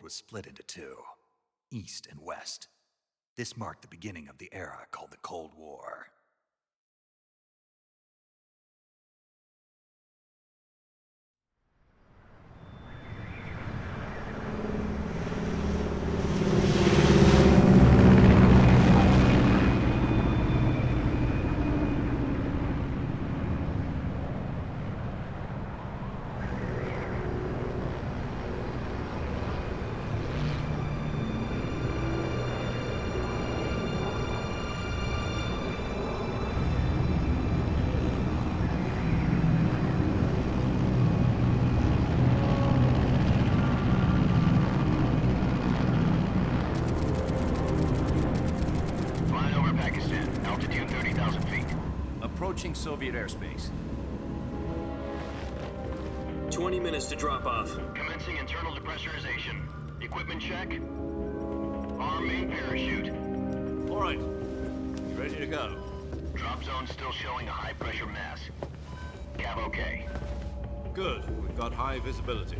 was split into two, East and West. This marked the beginning of the era called the Cold War. Approaching Soviet airspace. 20 minutes to drop off. Commencing internal depressurization. Equipment check. Arm main parachute. All right. Ready to go. Drop zone still showing a high pressure mass. Cav okay. Good. We've got high visibility.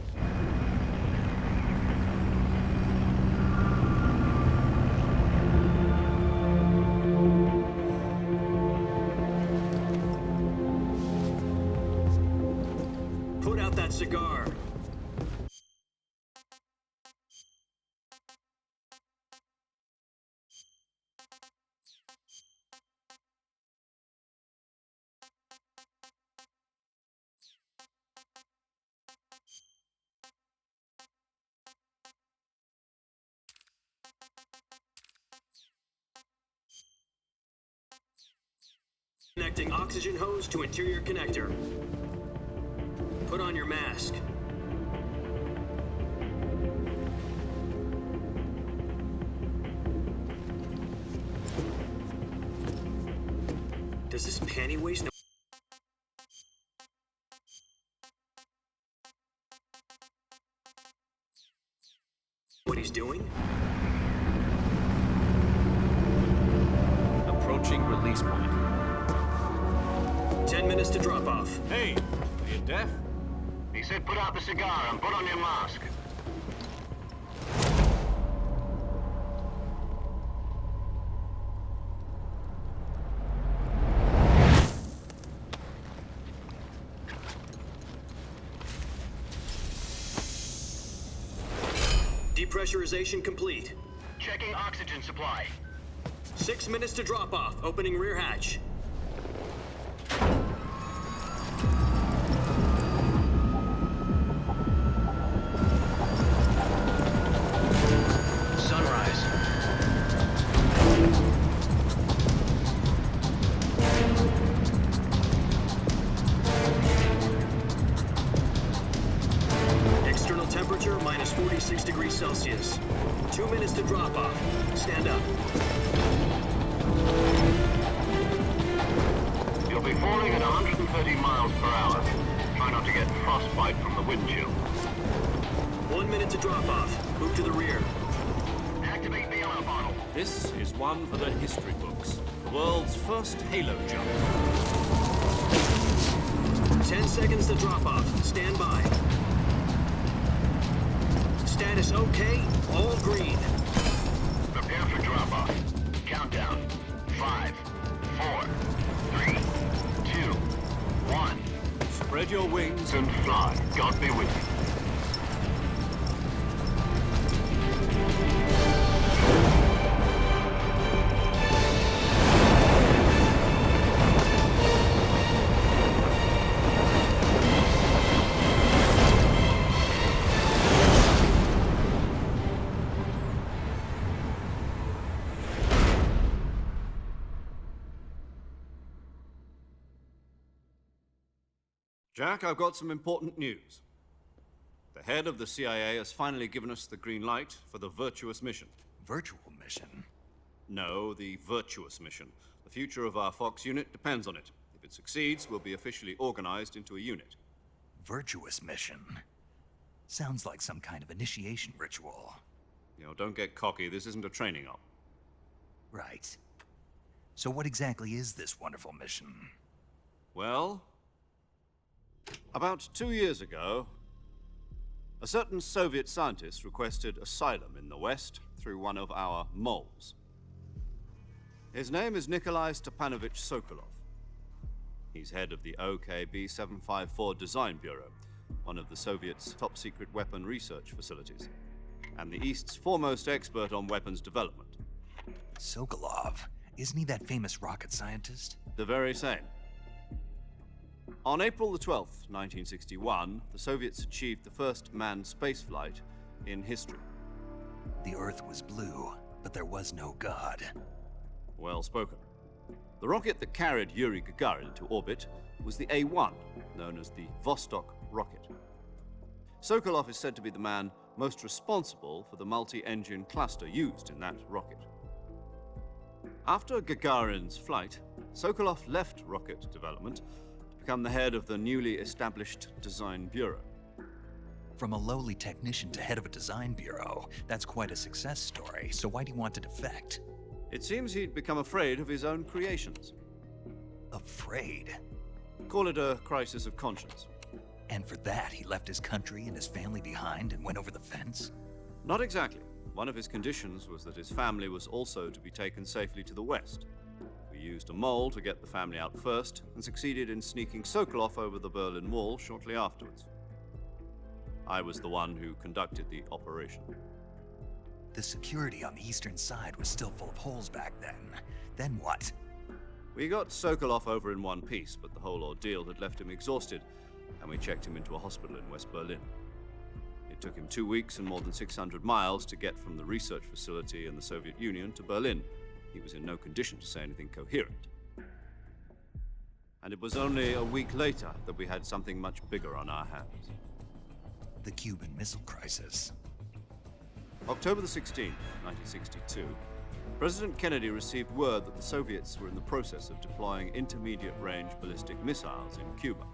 Put out that cigar. Connecting oxygen hose to interior connector. Put on your mask. Does this panty waste know what he's doing? Approaching release point. 10 minutes to drop off. Hey, are you deaf? He said put out the cigar and put on your mask. Depressurization complete. Checking oxygen supply. 6 minutes to drop off. Opening rear hatch. Sunrise. External temperature minus 46 degrees Celsius. 2 minutes to drop off. Stand up. You'll be falling at 130 miles per hour. Try not to get frostbite from the wind chill. 1 minute to drop off. Move to the rear. Activate bailout bottle. This is one for the history books. The world's first halo jump. 10 seconds to drop off. Stand by. Status okay. All green. Prepare for drop off. Countdown. 5, 4, 3, 2, 1. Spread your wings And fly. God be with you. Jack, I've got some important news. The head of the CIA has finally given us the green light for the Virtuous mission. Virtual mission? No, the Virtuous mission. The future of our Fox unit depends on it. If it succeeds, we'll be officially organized into a unit. Virtuous mission? Sounds like some kind of initiation ritual. You know, don't get cocky. This isn't a training op. Right. So what exactly is this wonderful mission? Well, about 2 years ago, A certain Soviet scientist requested asylum in the West through one of our moles. His name is Nikolai Stepanovich Sokolov. He's head of the OKB 754 Design Bureau, one of the Soviets' top-secret weapon research facilities, and the East's foremost expert on weapons development. Sokolov? Isn't he that famous rocket scientist? The very same. On April the 12th, 1961, the Soviets achieved the first manned spaceflight in history. The Earth was blue, but there was no God. Well spoken. The rocket that carried Yuri Gagarin into orbit was the A-1, known as the Vostok rocket. Sokolov is said to be the man most responsible for the multi-engine cluster used in that rocket. After Gagarin's flight, Sokolov left rocket development to become the head of the newly established Design Bureau. From a lowly technician to head of a design bureau, that's quite a success story, so why'd he want to defect? It seems he'd become afraid of his own creations. Afraid? Call it a crisis of conscience. And for that, he left his country and his family behind and went over the fence? Not exactly. One of his conditions was that his family was also to be taken safely to the West. We used a mole to get the family out first and succeeded in sneaking Sokolov over the Berlin Wall shortly afterwards. I was the one who conducted the operation. The security on the eastern side was still full of holes back then. Then what? We got Sokolov over in one piece, but the whole ordeal had left him exhausted, and we checked him into a hospital in West Berlin. It took him 2 weeks and more than 600 miles to get from the research facility in the Soviet Union to Berlin. He was in no condition to say anything coherent. And it was only a week later that we had something much bigger on our hands. The Cuban Missile Crisis. October the 16th, 1962, President Kennedy received word that the Soviets were in the process of deploying intermediate-range ballistic missiles in Cuba.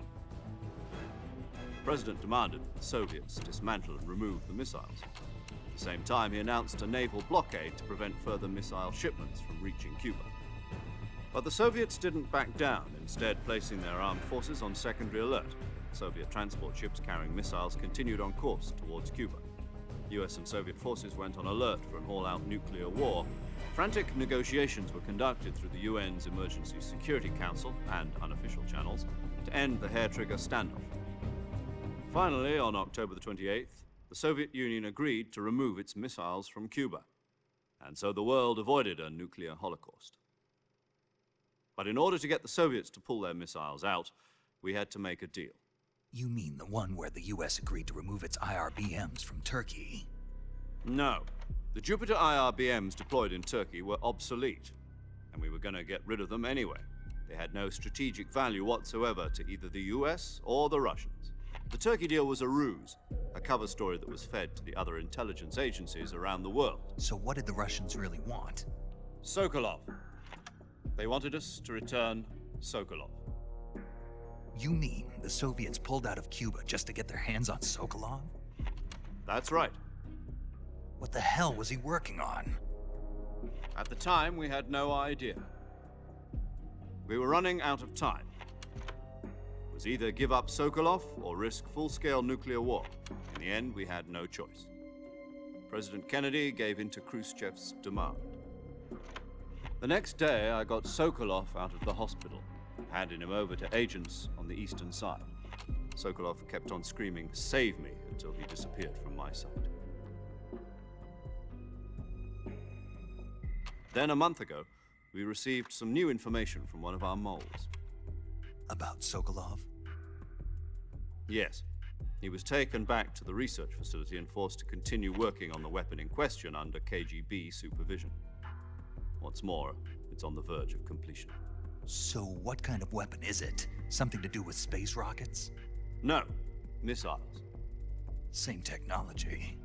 The President demanded that the Soviets dismantle and remove the missiles. At the same time, he announced a naval blockade to prevent further missile shipments from reaching Cuba. But the Soviets didn't back down, instead placing their armed forces on secondary alert. Soviet transport ships carrying missiles continued on course towards Cuba. US and Soviet forces went on alert for an all-out nuclear war. Frantic negotiations were conducted through the UN's Emergency Security Council and unofficial channels to end the hair-trigger standoff. Finally, on October the 28th, the Soviet Union agreed to remove its missiles from Cuba, and so the world avoided a nuclear holocaust. But in order to get the Soviets to pull their missiles out, we had to make a deal. You mean the one where the US agreed to remove its IRBMs from Turkey? No. The Jupiter IRBMs deployed in Turkey were obsolete, and we were going to get rid of them anyway. They had no strategic value whatsoever to either the US or the Russians. The Turkey deal was a ruse, a cover story that was fed to the other intelligence agencies around the world. So what did the Russians really want? Sokolov. They wanted us to return Sokolov. You mean the Soviets pulled out of Cuba just to get their hands on Sokolov? That's right. What the hell was he working on? At the time, we had no idea. We were running out of time. It was either give up Sokolov or risk full-scale nuclear war. In the end, we had no choice. President Kennedy gave in to Khrushchev's demand. The next day, I got Sokolov out of the hospital, handing him over to agents on the eastern side. Sokolov kept on screaming, "Save me," until he disappeared from my sight. Then a month ago, we received some new information from one of our moles. About Sokolov? Yes. He was taken back to the research facility and forced to continue working on the weapon in question under KGB supervision. What's more, it's on the verge of completion. So what kind of weapon is it? Something to do with space rockets? No, missiles. Same technology.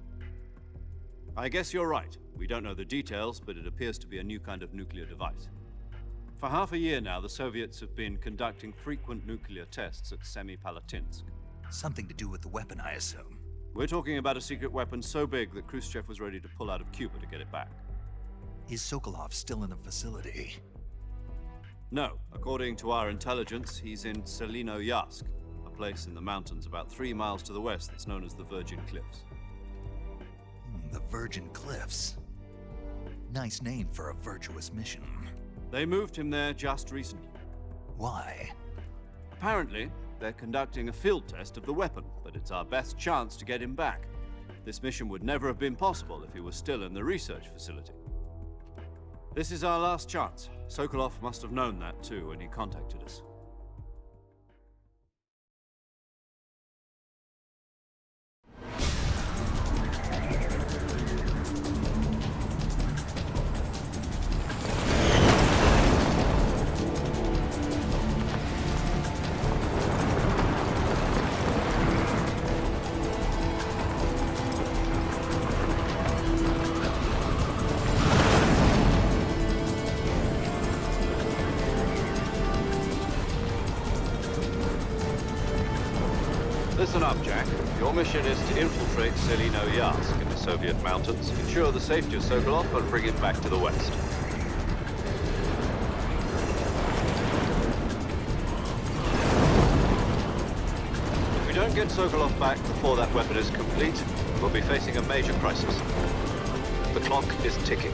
I guess you're right. We don't know the details, but it appears to be a new kind of nuclear device. For half a year now, the Soviets have been conducting frequent nuclear tests at Semipalatinsk. Something to do with the weapon, I assume. We're talking about a secret weapon so big that Khrushchev was ready to pull out of Cuba to get it back. Is Sokolov still in the facility? No, according to our intelligence, he's in Selinoyarsk, a place in the mountains about 3 miles to the west that's known as the Virgin Cliffs. The Virgin Cliffs. Nice name for a virtuous mission. They moved him there just recently. Why? Apparently, they're conducting a field test of the weapon, but it's our best chance to get him back. This mission would never have been possible if he was still in the research facility. This is our last chance. Sokolov must have known that too when he contacted us. Listen up, Jack. Your mission is to infiltrate Selino-Yarsk in the Soviet mountains, ensure the safety of Sokolov, and bring him back to the west. If we don't get Sokolov back before that weapon is complete, we'll be facing a major crisis. The clock is ticking.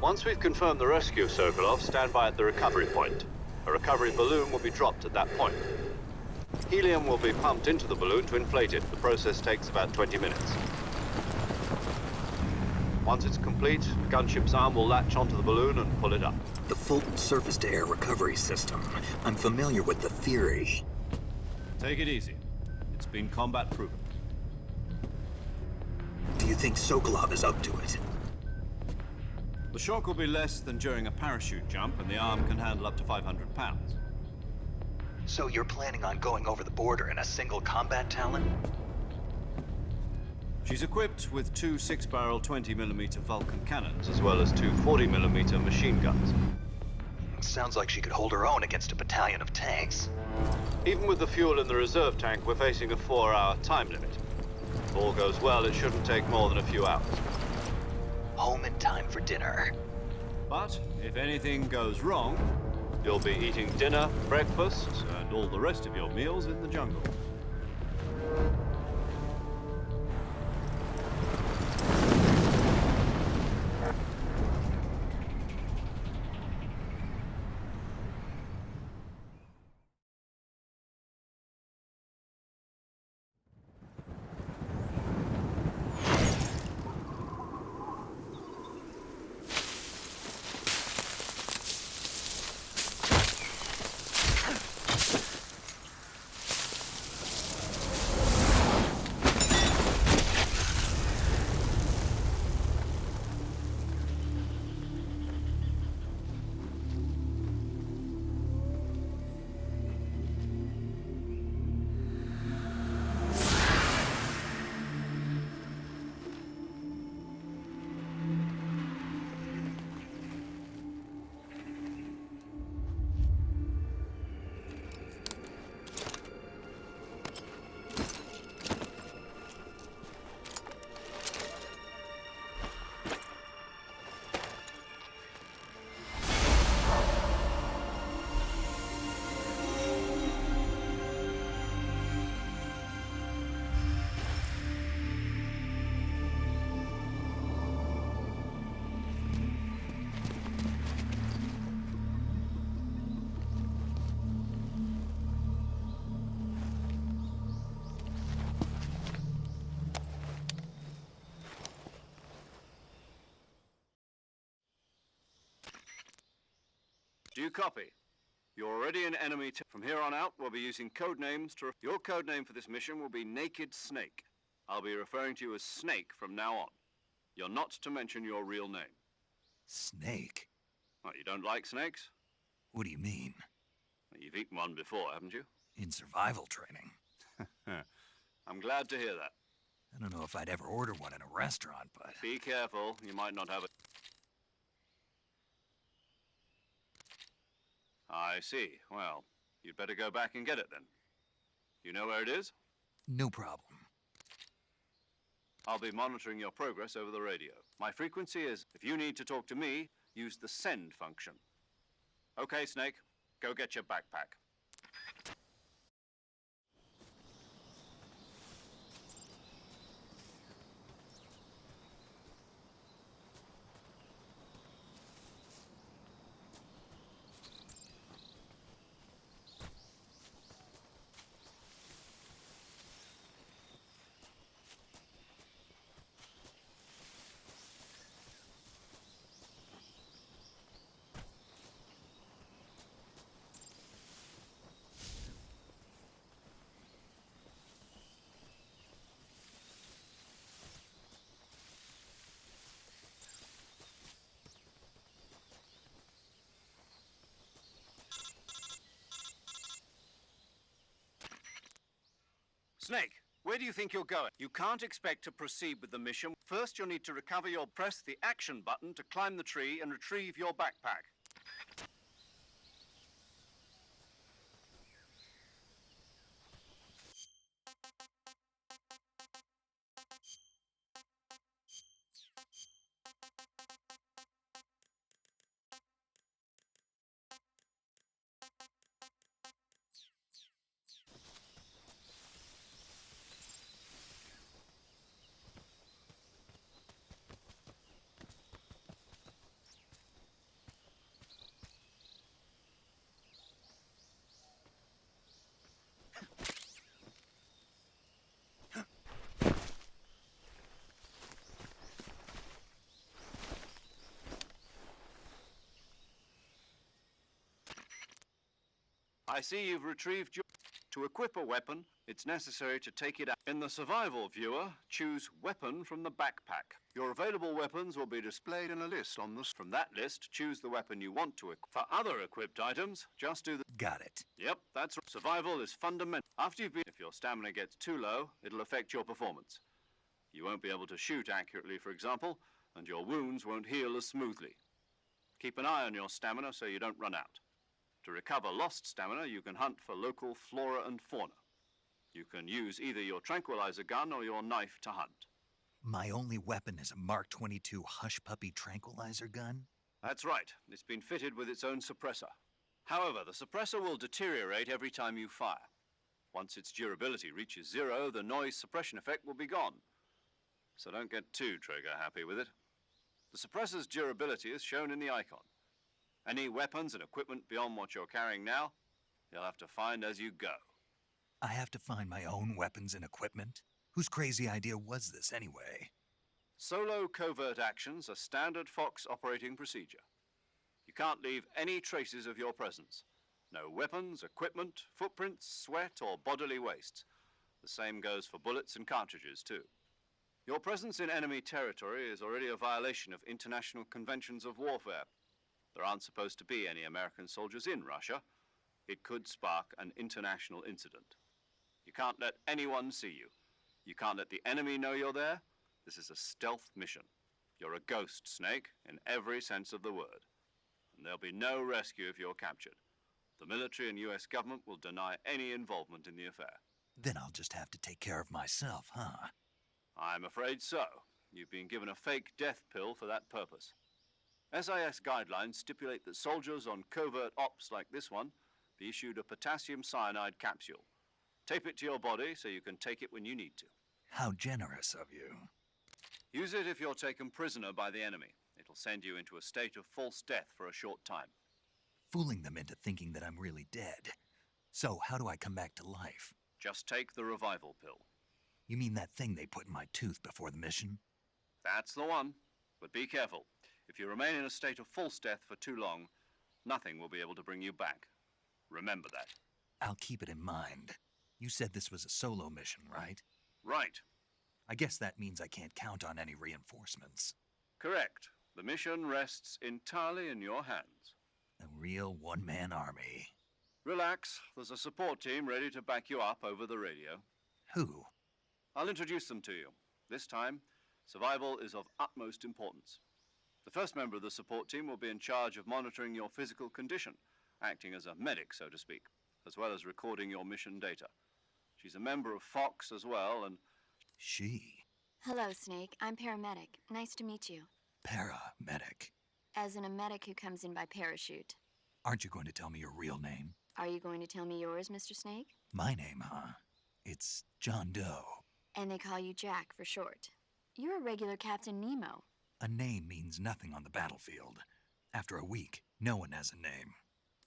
Once we've confirmed the rescue of Sokolov, stand by at the recovery point. A recovery balloon will be dropped at that point. Helium will be pumped into the balloon to inflate it. The process takes about 20 minutes. Once it's complete, the gunship's arm will latch onto the balloon and pull it up. The Fulton surface-to-air recovery system. I'm familiar with the theory. Take it easy. It's been combat proven. Do you think Sokolov is up to it? The shock will be less than during a parachute jump, and the arm can handle up to 500 pounds. So you're planning on going over the border in a single combat Talon? She's equipped with two 6-barrel 20mm Vulcan cannons, as well as two 40mm machine guns. Sounds like she could hold her own against a battalion of tanks. Even with the fuel in the reserve tank, we're facing a 4-hour time limit. If all goes well, it shouldn't take more than a few hours. Home in time for dinner. But if anything goes wrong, you'll be eating dinner, breakfast, and all the rest of your meals in the jungle. Do you copy? You're already an enemy. From here on out, we'll be using code names to... Your code name for this mission will be Naked Snake. I'll be referring to you as Snake from now on. You're not to mention your real name. Snake? What, you don't like snakes? What do you mean? Well, you've eaten one before, haven't you? In survival training. I'm glad to hear that. I don't know if I'd ever order one in a restaurant, but... Be careful, you might not have it. I see. Well, you'd better go back and get it then. You know where it is? No problem. I'll be monitoring your progress over the radio. My frequency is, if you need to talk to me, use the send function. Okay, Snake, go get your backpack. Snake, where do you think you're going? You can't expect to proceed with the mission. First, you'll need to recover press the action button to climb the tree and retrieve your backpack. I see you've retrieved your... To equip a weapon, it's necessary to take it out. In the survival viewer, choose weapon from the backpack. Your available weapons will be displayed in a list on this. From that list, choose the weapon you want to equip. For other equipped items, just do the... Got it. Yep, that's right. Survival is fundamental. After you've been... If your stamina gets too low, it'll affect your performance. You won't be able to shoot accurately, for example, and your wounds won't heal as smoothly. Keep an eye on your stamina so you don't run out. To recover lost stamina, you can hunt for local flora and fauna. You can use either your tranquilizer gun or your knife to hunt. My only weapon is a Mark 22 Hush Puppy tranquilizer gun? That's right. It's been fitted with its own suppressor. However, the suppressor will deteriorate every time you fire. Once its durability reaches 0, the noise suppression effect will be gone. So don't get too trigger happy with it. The suppressor's durability is shown in the icon. Any weapons and equipment beyond what you're carrying now, you'll have to find as you go. I have to find my own weapons and equipment? Whose crazy idea was this anyway? Solo covert actions are standard Fox operating procedure. You can't leave any traces of your presence. No weapons, equipment, footprints, sweat, or bodily waste. The same goes for bullets and cartridges, too. Your presence in enemy territory is already a violation of international conventions of warfare. There aren't supposed to be any American soldiers in Russia. It could spark an international incident. You can't let anyone see you. You can't let the enemy know you're there. This is a stealth mission. You're a ghost, Snake, in every sense of the word. And there'll be no rescue if you're captured. The military and US government will deny any involvement in the affair. Then I'll just have to take care of myself, huh? I'm afraid so. You've been given a fake death pill for that purpose. SIS guidelines stipulate that soldiers on covert ops like this one be issued a potassium cyanide capsule. Tape it to your body so you can take it when you need to. How generous of you. Use it if you're taken prisoner by the enemy. It'll send you into a state of false death for a short time. Fooling them into thinking that I'm really dead. So how do I come back to life? Just take the revival pill. You mean that thing they put in my tooth before the mission? That's the one. But be careful. If you remain in a state of false death for too long, nothing will be able to bring you back. Remember that. I'll keep it in mind. You said this was a solo mission, right? Right. I guess that means I can't count on any reinforcements. Correct. The mission rests entirely in your hands. A real one-man army. Relax. There's a support team ready to back you up over the radio. Who? I'll introduce them to you. This time, survival is of utmost importance. The first member of the support team will be in charge of monitoring your physical condition, acting as a medic, so to speak, as well as recording your mission data. She's a member of Fox as well, and... She? Hello, Snake. I'm paramedic. Nice to meet you. Paramedic. As in a medic who comes in by parachute. Aren't you going to tell me your real name? Are you going to tell me yours, Mr. Snake? My name, huh? It's John Doe. And they call you Jack for short. You're a regular Captain Nemo. A name means nothing on the battlefield. After a week, no one has a name.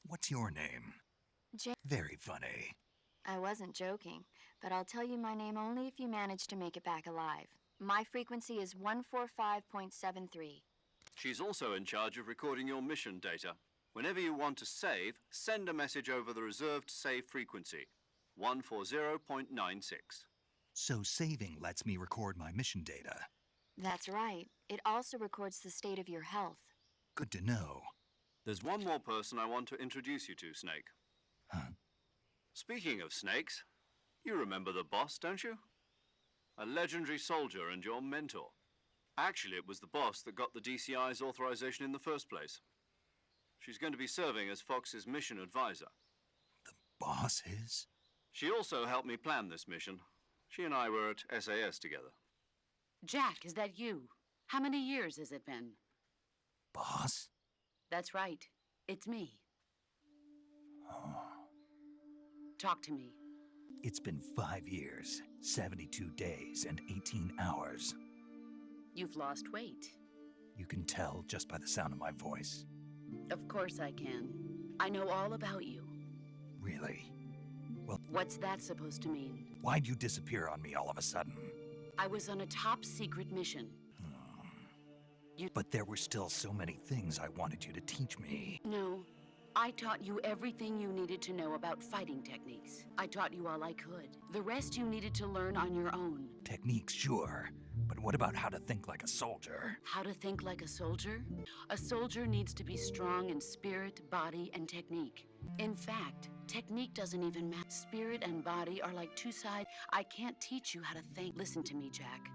What's your name? Very funny. I wasn't joking, but I'll tell you my name only if you manage to make it back alive. My frequency is 145.73. She's also in charge of recording your mission data. Whenever you want to save, send a message over the reserved save frequency, 140.96. So saving lets me record my mission data. That's right. It also records the state of your health. Good to know. There's one more person I want to introduce you to, Snake. Huh? Speaking of snakes, you remember the boss, don't you? A legendary soldier and your mentor. Actually, it was the boss that got the DCI's authorization in the first place. She's going to be serving as Fox's mission advisor. The boss is? She also helped me plan this mission. She and I were at SAS together. Jack, is that you? How many years has it been? Boss? That's right. It's me. Talk to me. It's been 5 years, 72 days, and 18 hours. You've lost weight. You can tell just by the sound of my voice. Of course I can. I know all about you. Really? Well, What's that supposed to mean? why'd you disappear on me all of a sudden? I was on a top secret mission. But there were still so many things I wanted you to teach me. No, I taught you everything you needed to know about fighting techniques. I taught you all I could. The rest you needed to learn on your own. Techniques, sure. But what about how to think like a soldier? How to think like a soldier? A soldier needs to be strong in spirit, body, and technique. In fact, technique doesn't even matter. Spirit and body are like two sides. I can't teach you how to think. Listen to me, Jack.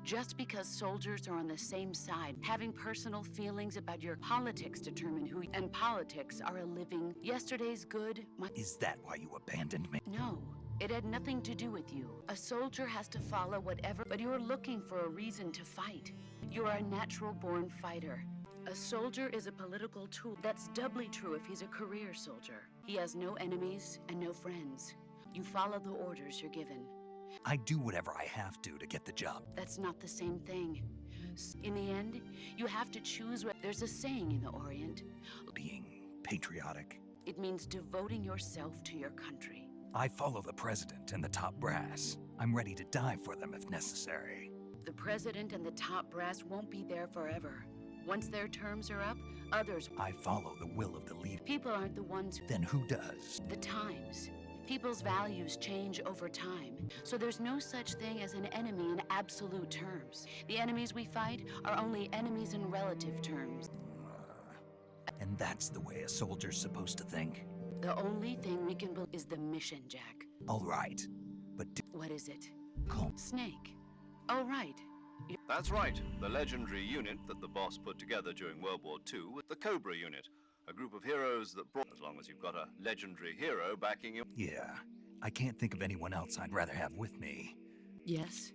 Just because soldiers are on the same side, having personal feelings about your politics determine who, and politics are a living, yesterday's good, Is that why you abandoned me? no. It had nothing to do with you. A soldier has to follow whatever, but you're looking for a reason to fight. You're a natural-born fighter. A soldier is a political tool. That's doubly true if he's a career soldier. He has no enemies and no friends. You follow the orders you're given. I do whatever I have to get the job. That's not the same thing. In the end, you have to choose what... There's a saying in the Orient. Being patriotic. It means devoting yourself to your country. I follow the president and the top brass. I'm ready to die for them if necessary. The president and the top brass won't be there forever. Once their terms are up, others... I follow the will of the leader. People aren't the ones who... Then who does? The times. People's values change over time. So there's no such thing as an enemy in absolute terms. The enemies we fight are only enemies in relative terms. And that's the way a soldier's supposed to think. The only thing we can believe is the mission, Jack. All right, but What is it? call Snake. Oh, right. That's right. The legendary unit that the boss put together during World War II was the Cobra unit, a group of heroes that brought... As long as you've got a legendary hero backing you... Yeah, I can't think of anyone else I'd rather have with me. Yes?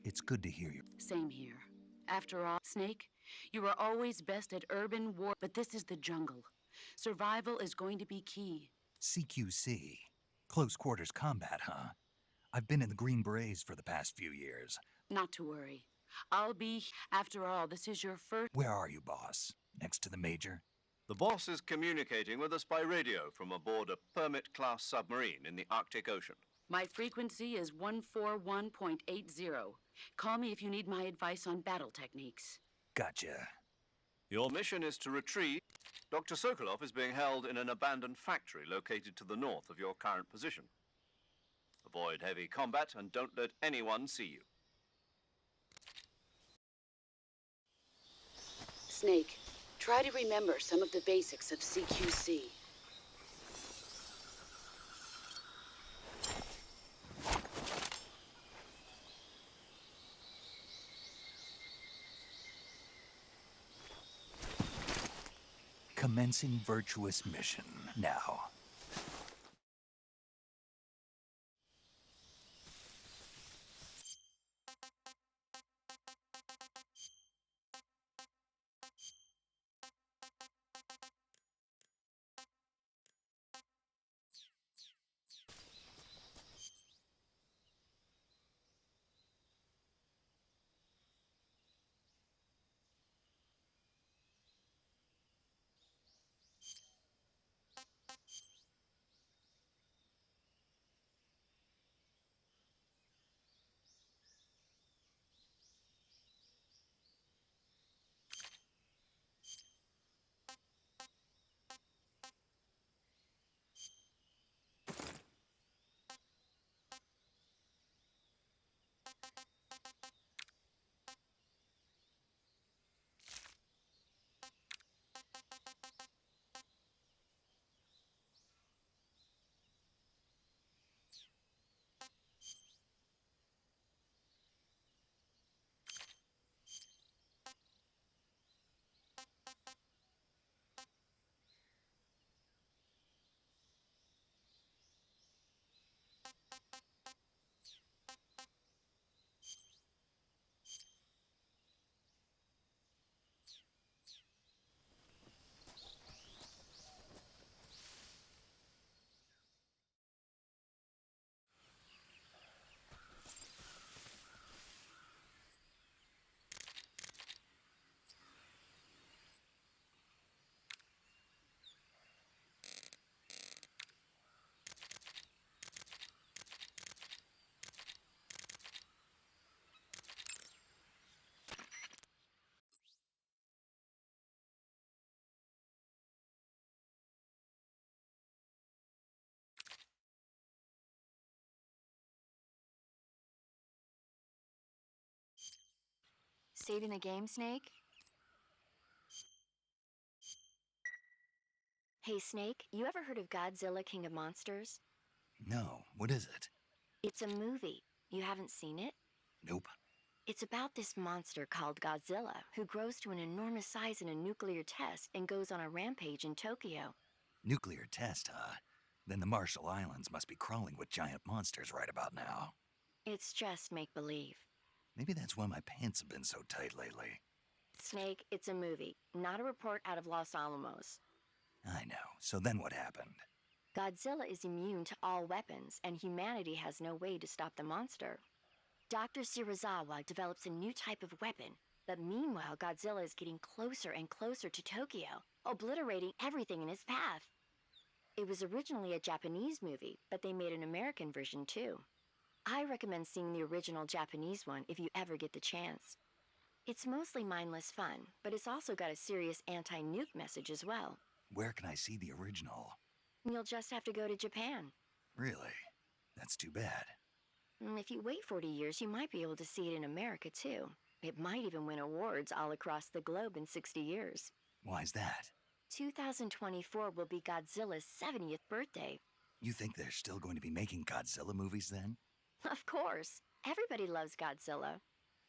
It's good to hear you. Same here. After all, Snake, you are always best at urban war, but this is the jungle. Survival is going to be key. CQC. Close quarters combat, huh? I've been in the Green Berets for the past few years. Not to worry. I'll be... After all, this is your first... Where are you, boss? Next to the major? The boss is communicating with us by radio from aboard a Permit-class submarine in the Arctic Ocean. My frequency is 141.80. Call me if you need my advice on battle techniques. Gotcha. Your mission is to retrieve... Dr. Sokolov is being held in an abandoned factory located to the north of your current position. Avoid heavy combat and don't let anyone see you. Snake, try to remember some of the basics of CQC. Commencing virtuous mission now. Saving the game, Snake? Hey, Snake, you ever heard of Godzilla King of Monsters? No, what is it? It's a movie. You haven't seen it? Nope. It's about this monster called Godzilla, who grows to an enormous size in a nuclear test and goes on a rampage in Tokyo. Nuclear test, huh? Then the Marshall Islands must be crawling with giant monsters right about now. It's just make-believe. Maybe that's why my pants have been so tight lately. Snake, it's a movie, not a report out of Los Alamos. I know. So then what happened? Godzilla is immune to all weapons, and humanity has no way to stop the monster. Dr. Shirazawa develops a new type of weapon, but meanwhile Godzilla is getting closer and closer to Tokyo, obliterating everything in his path. It was originally a Japanese movie, but they made an American version too. I recommend seeing the original Japanese one if you ever get the chance. It's mostly mindless fun, but it's also got a serious anti-nuke message as well. Where can I see the original? You'll just have to go to Japan. Really? That's too bad. If you wait 40 years, you might be able to see it in America too. It might even win awards all across the globe in 60 years. Why's that? 2024 will be Godzilla's 70th birthday. You think they're still going to be making Godzilla movies then? Of course. Everybody loves Godzilla.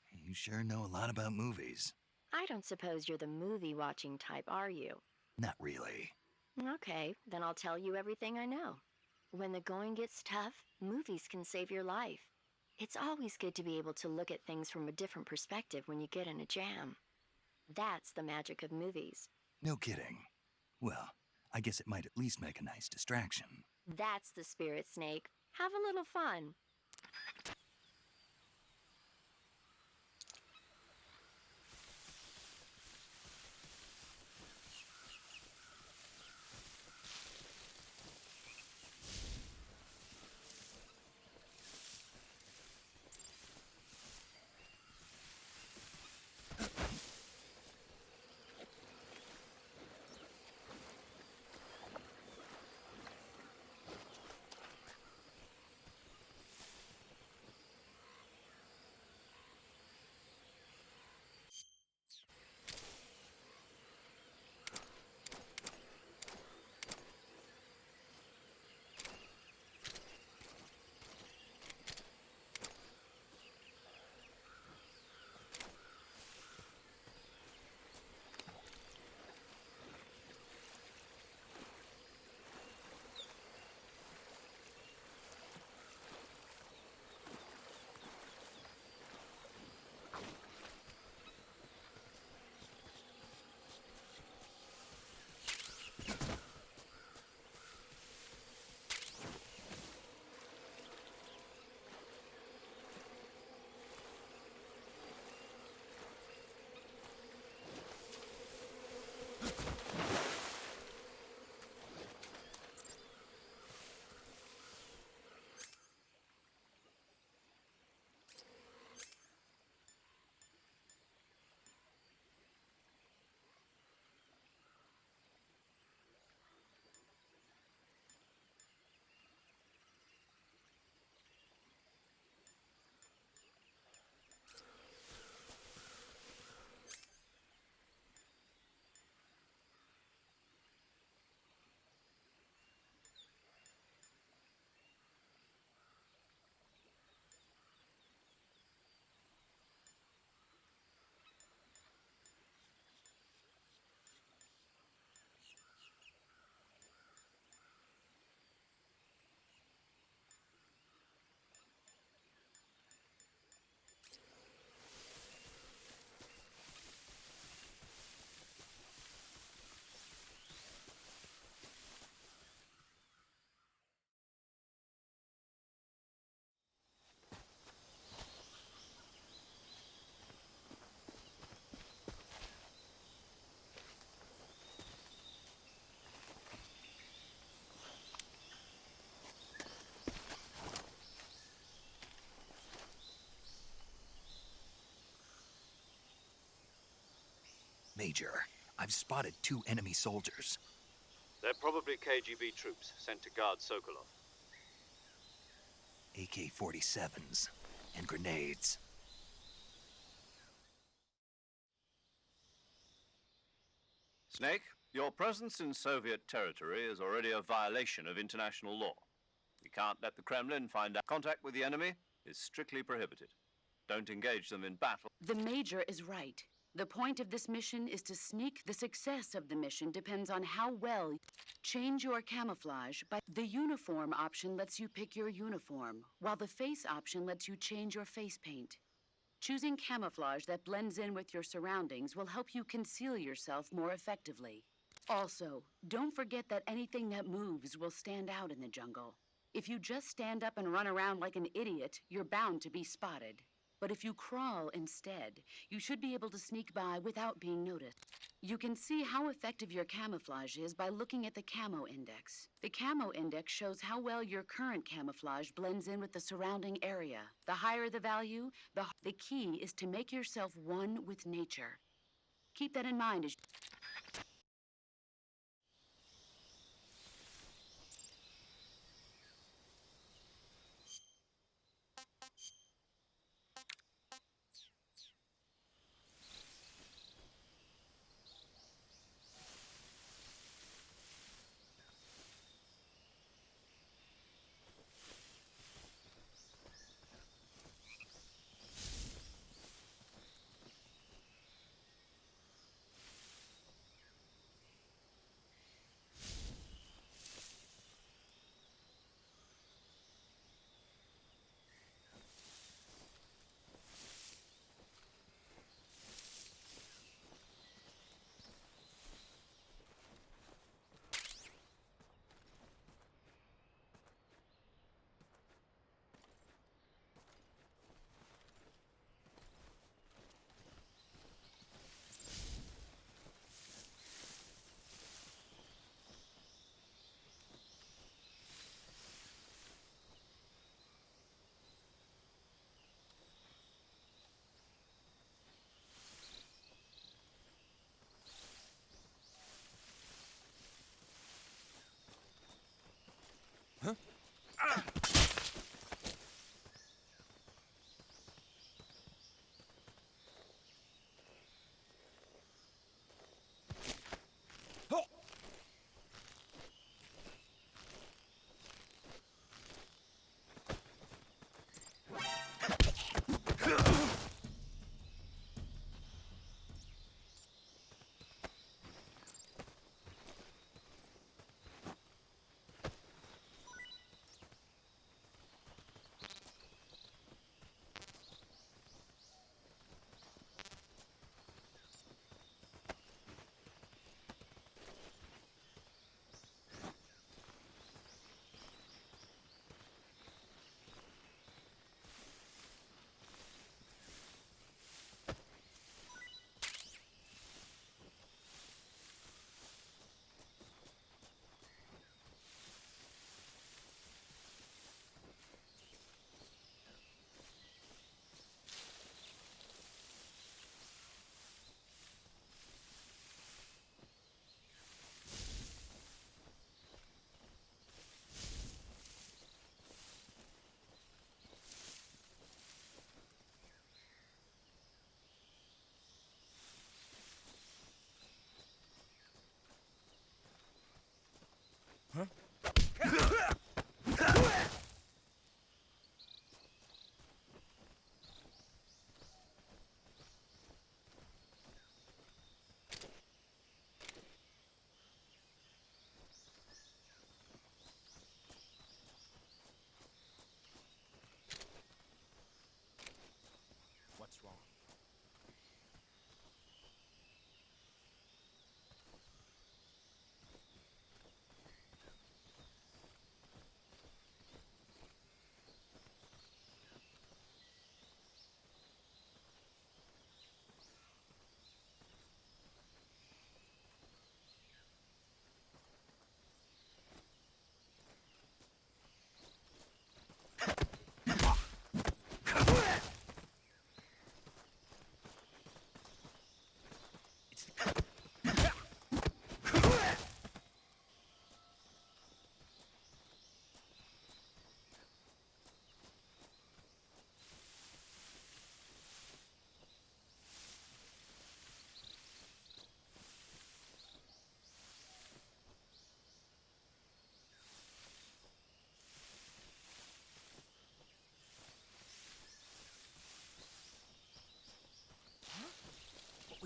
You sure know a lot about movies. I don't suppose you're the movie-watching type, are you? Not really. Okay, then I'll tell you everything I know. When the going gets tough, movies can save your life. It's always good to be able to look at things from a different perspective when you get in a jam. That's the magic of movies. No kidding. Well, I guess it might at least make a nice distraction. That's the spirit, Snake. Have a little fun. Major, I've spotted 2 enemy soldiers. They're probably KGB troops sent to guard Sokolov. AK-47s and grenades. Snake, your presence in Soviet territory is already a violation of international law. We can't let the Kremlin find out. Contact with the enemy is strictly prohibited. Don't engage them in battle. The Major is right. The point of this mission is to sneak. The success of the mission depends on how well. Change your camouflage by the uniform option lets you pick your uniform, while the face option lets you change your face paint. Choosing camouflage that blends in with your surroundings will help you conceal yourself more effectively. Also, don't forget that anything that moves will stand out in the jungle. If you just stand up and run around like an idiot, you're bound to be spotted. But if you crawl instead, you should be able to sneak by without being noticed. You can see how effective your camouflage is by looking at the camo index. The camo index shows how well your current camouflage blends in with the surrounding area. The higher the value, the key is to make yourself one with nature. Keep that in mind as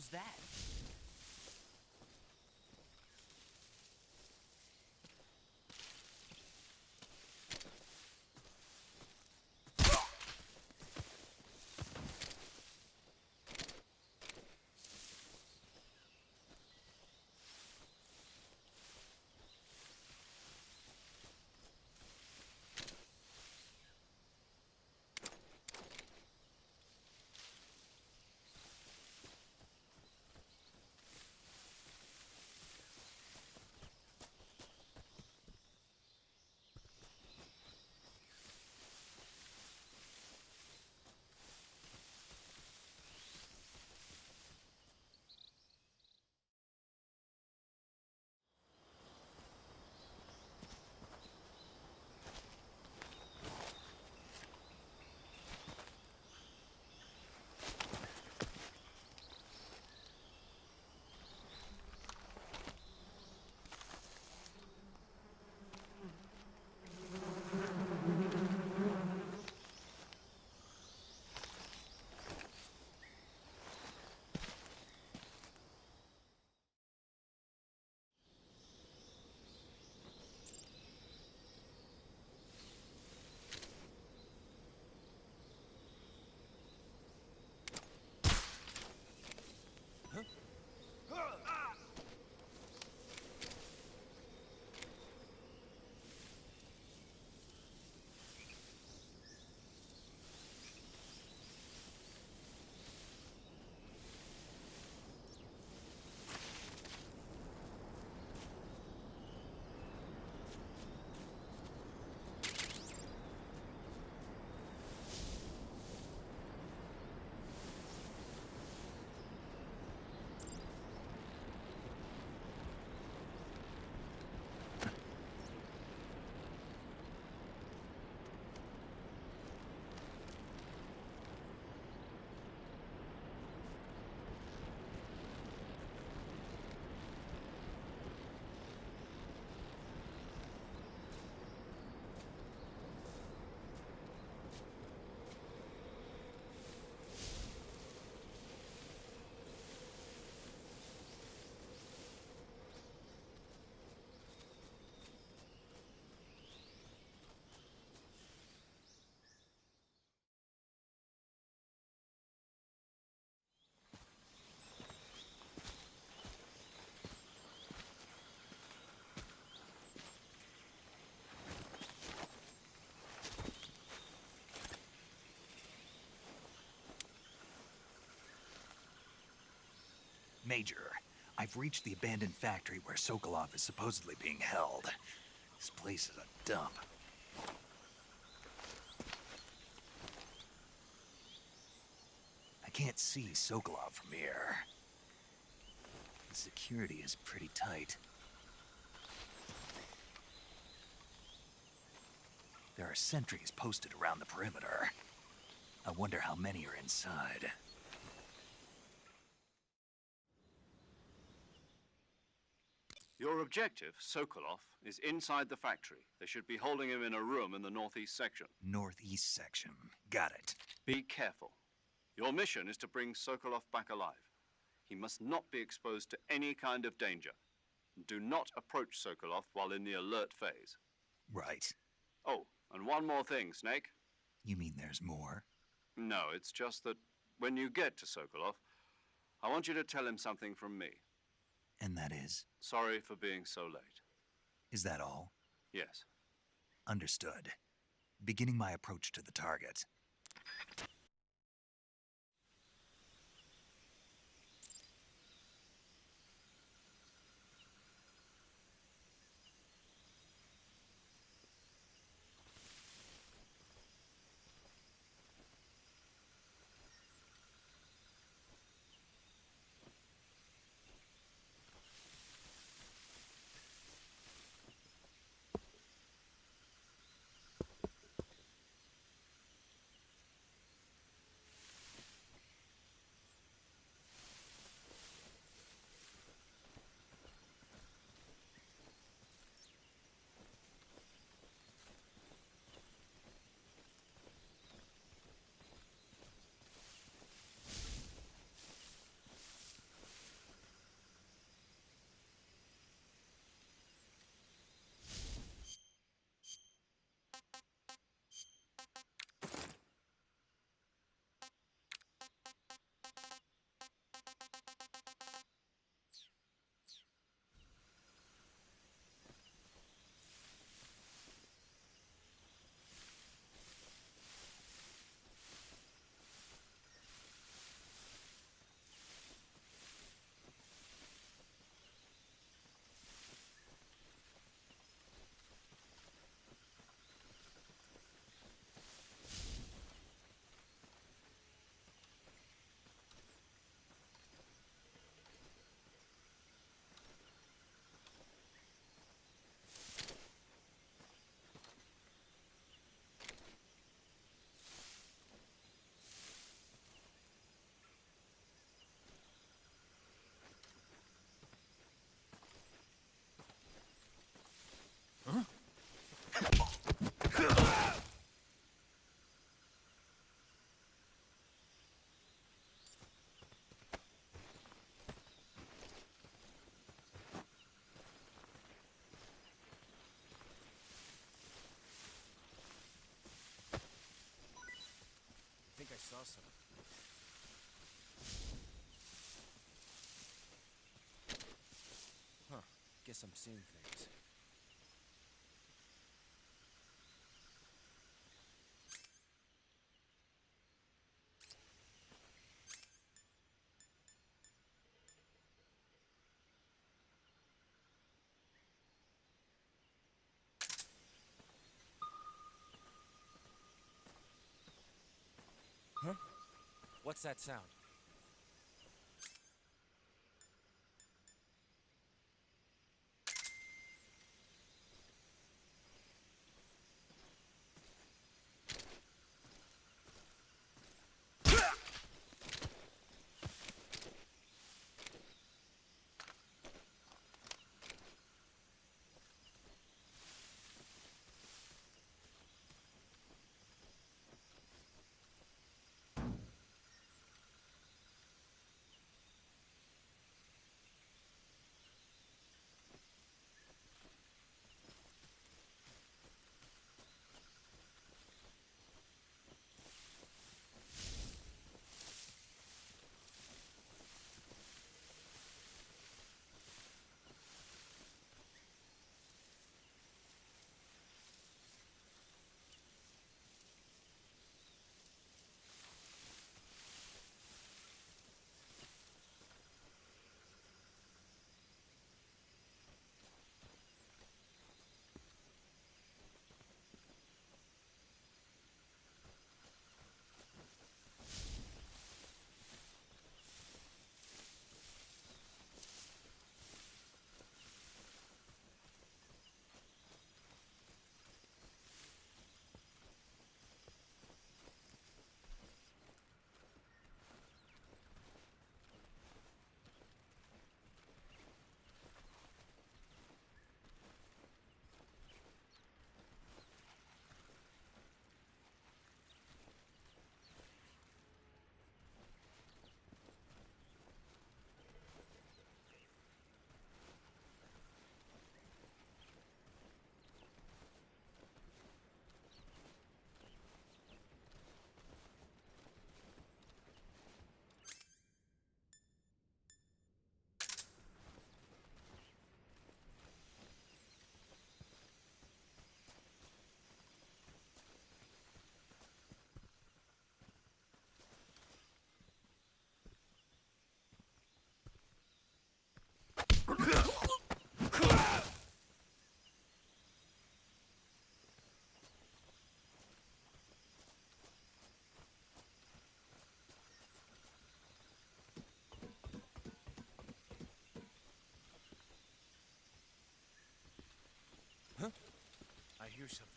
was that? Major, I've reached the abandoned factory where Sokolov is supposedly being held. This place is a dump. I can't see Sokolov from here. The security is pretty tight. There are sentries posted around the perimeter. I wonder how many are inside. Your objective, Sokolov, is inside the factory. They should be holding him in a room in the northeast section. Northeast section. Got it. Be careful. Your mission is to bring Sokolov back alive. He must not be exposed to any kind of danger. Do not approach Sokolov while in the alert phase. Right. Oh, and one more thing, Snake. You mean there's more? No, it's just that when you get to Sokolov, I want you to tell him something from me. And that is? Sorry for being so late. Is that all? Yes. Understood. Beginning my approach to the target. saw something. Huh. Guess I'm seeing things. Huh? What's that sound? Huh? I hear something.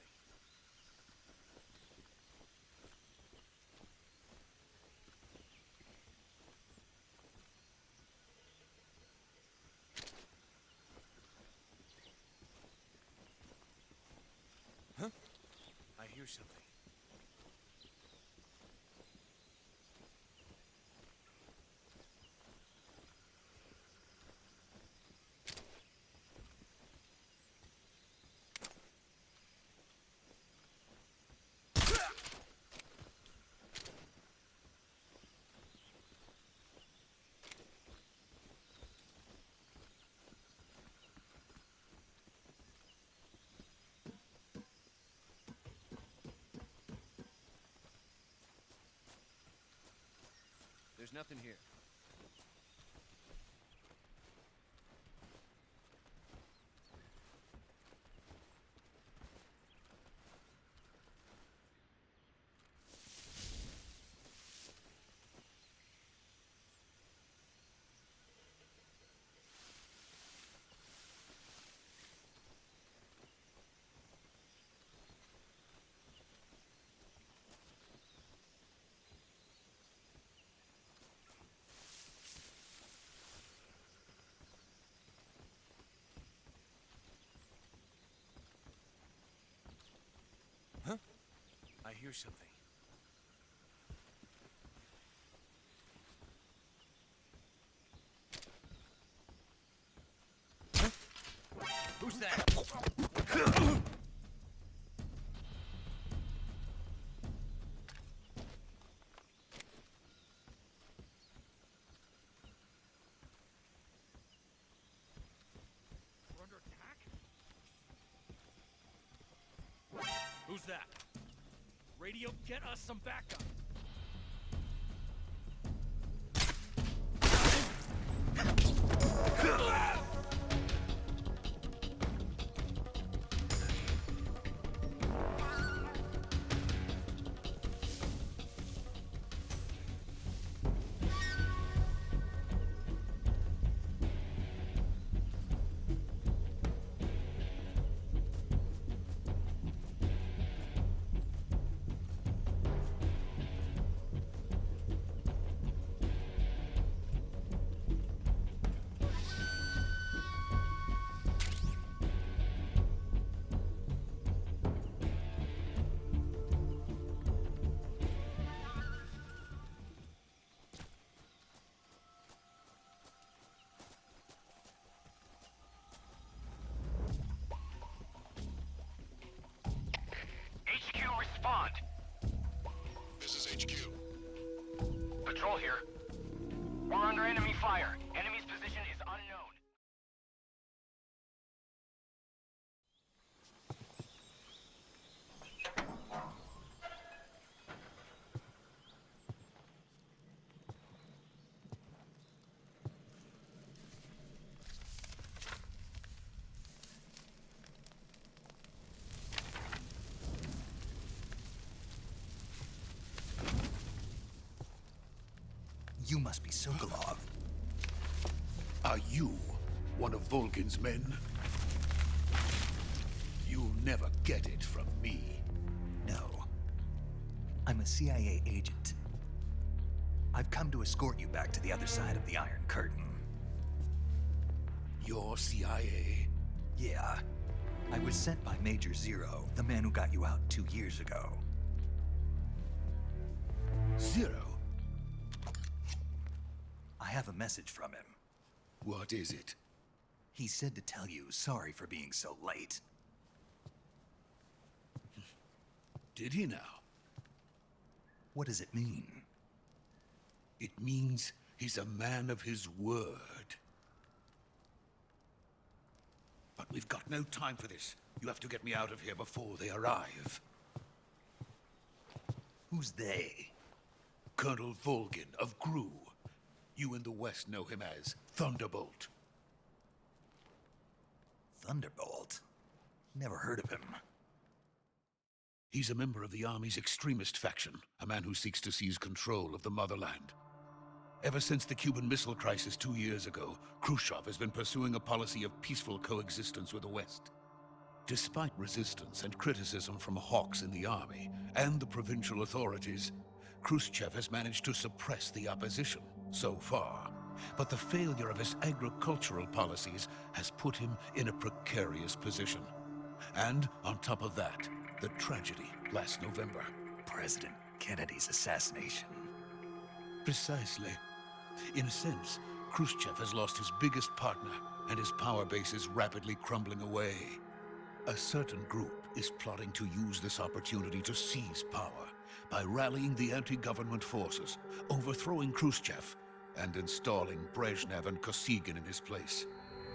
Huh? I hear something. There's nothing here. Huh? I hear something. Huh? Who's that? Who's that? Radio, get us some backup. HQ, respond. This is HQ. Patrol here. We're under enemy fire. Enemy's position is unknown. You must be Sokolov. Are you one of Volgin's men? You'll never get it from me. No. I'm a CIA agent. I've come to escort you back to the other side of the Iron Curtain. You're CIA? Yeah. I was sent by Major Zero, the man who got you out 2 years ago. Zero? I have a message from him. What is it? He said to tell you sorry for being so late. Did he now? What does it mean? It means he's a man of his word. But we've got no time for this. You have to get me out of here before they arrive. Who's they? Colonel Volgin of GRU. You in the West know him as Thunderbolt. Thunderbolt? Never heard of him. He's a member of the Army's extremist faction, a man who seeks to seize control of the motherland. Ever since the Cuban Missile Crisis 2 years ago, Khrushchev has been pursuing a policy of peaceful coexistence with the West. Despite resistance and criticism from hawks in the army and the provincial authorities, Khrushchev has managed to suppress the opposition so far. But the failure of his agricultural policies has put him in a precarious position. And on top of that, the tragedy last November. President Kennedy's assassination. Precisely. In a sense, Khrushchev has lost his biggest partner, and his power base is rapidly crumbling away. A certain group is plotting to use this opportunity to seize power by rallying the anti-government forces, overthrowing Khrushchev, and installing Brezhnev and Kosygin in his place.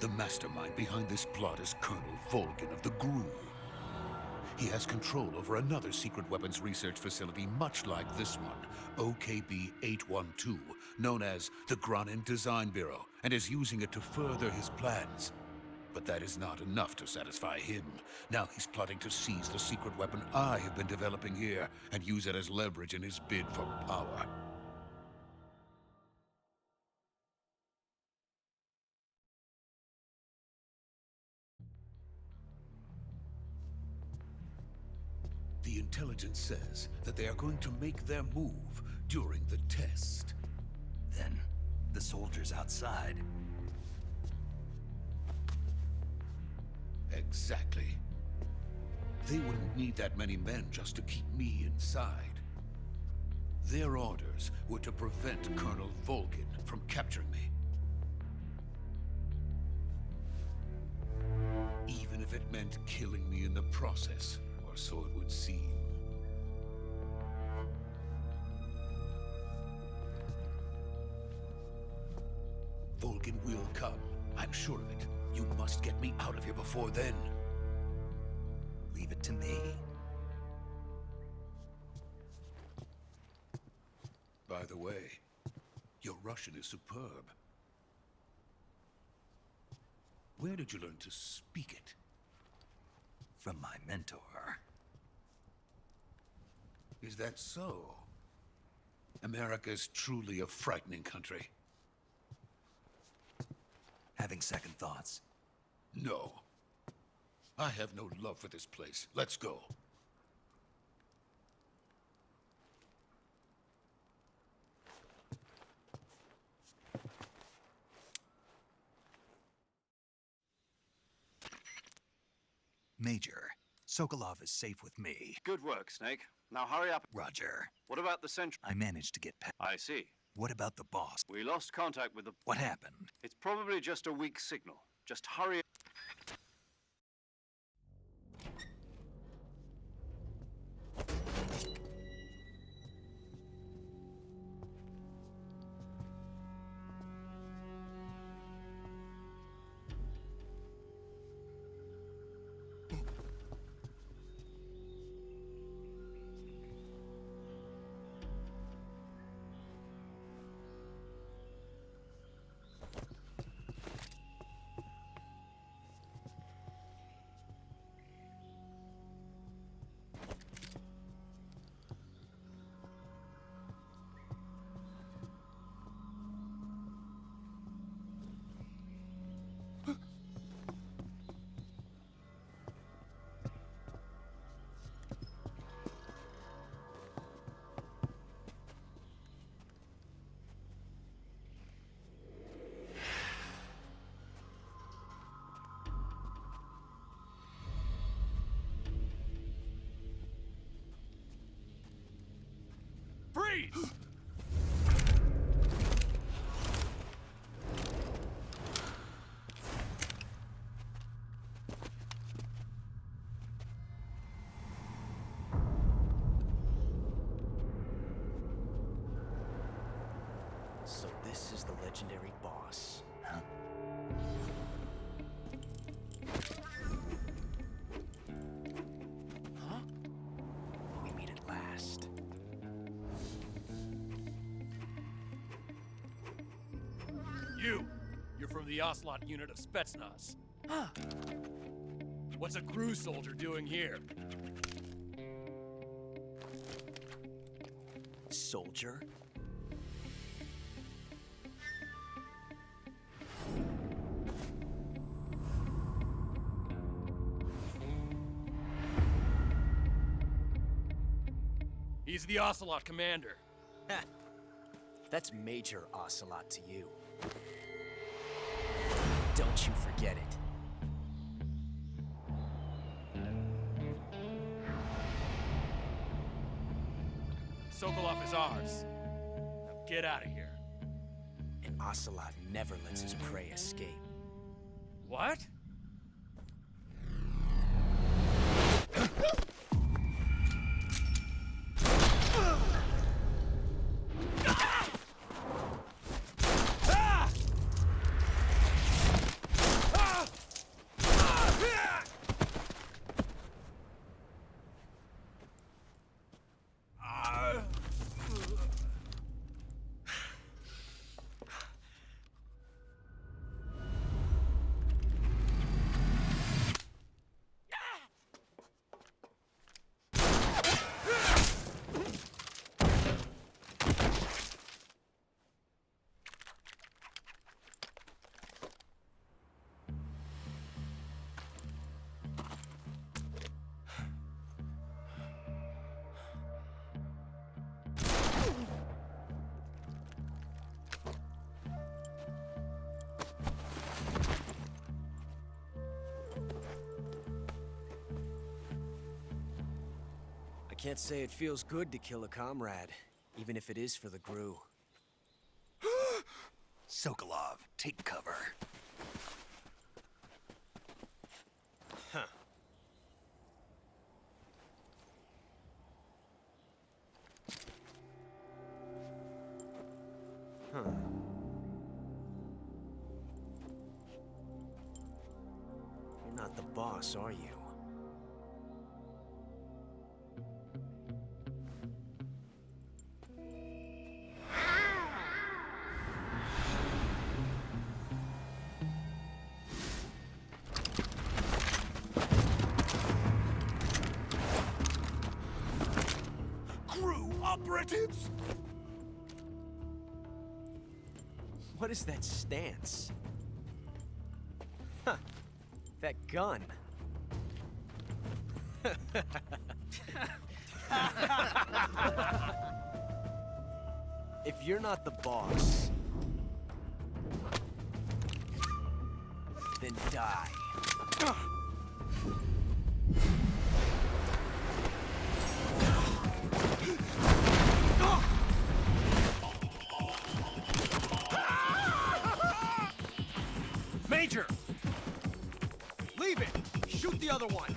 The mastermind behind this plot is Colonel Volgin of the GRU. He has control over another secret weapons research facility much like this one, OKB-812, known as the Granin Design Bureau, and is using it to further his plans. But that is not enough to satisfy him. Now he's plotting to seize the secret weapon I have been developing here and use it as leverage in his bid for power. The intelligence says that they are going to make their move during the test. Then, the soldiers outside. Exactly. They wouldn't need that many men just to keep me inside. Their orders were to prevent Colonel Volgin from capturing me. Even if it meant killing me in the process, or so it would seem. Volgin will come. I'm sure of it. You must get me out of here before then. Leave it to me. By the way, your Russian is superb. Where did you learn to speak it? From my mentor. Is that so? America is truly a frightening country. Having second thoughts? No. I have no love for this place. Let's go. Major, Sokolov is safe with me. Good work, Snake. Now hurry up. Roger. What about the Central? I managed to get past. I see. What about the boss? We lost contact with the... What happened? It's probably just a weak signal. Just hurry. Freeze! So this is the legendary boss. Huh? Huh? We meet at last. You're from the Ocelot unit of Spetsnaz. Huh. What's a crew soldier doing here? Soldier? He's the Ocelot commander. Heh. That's Major Ocelot to you. Don't you forget it. Sokolov is ours. Now get out of here. And Ocelot never lets his prey escape. What? I can't say it feels good to kill a comrade, even if it is for the GRU. Sokolov, take cover. Huh. Huh. You're not the boss, are you? operatives! What is that stance? Huh. That gun. If you're not the boss, then die. Major! Leave it! Shoot the other one!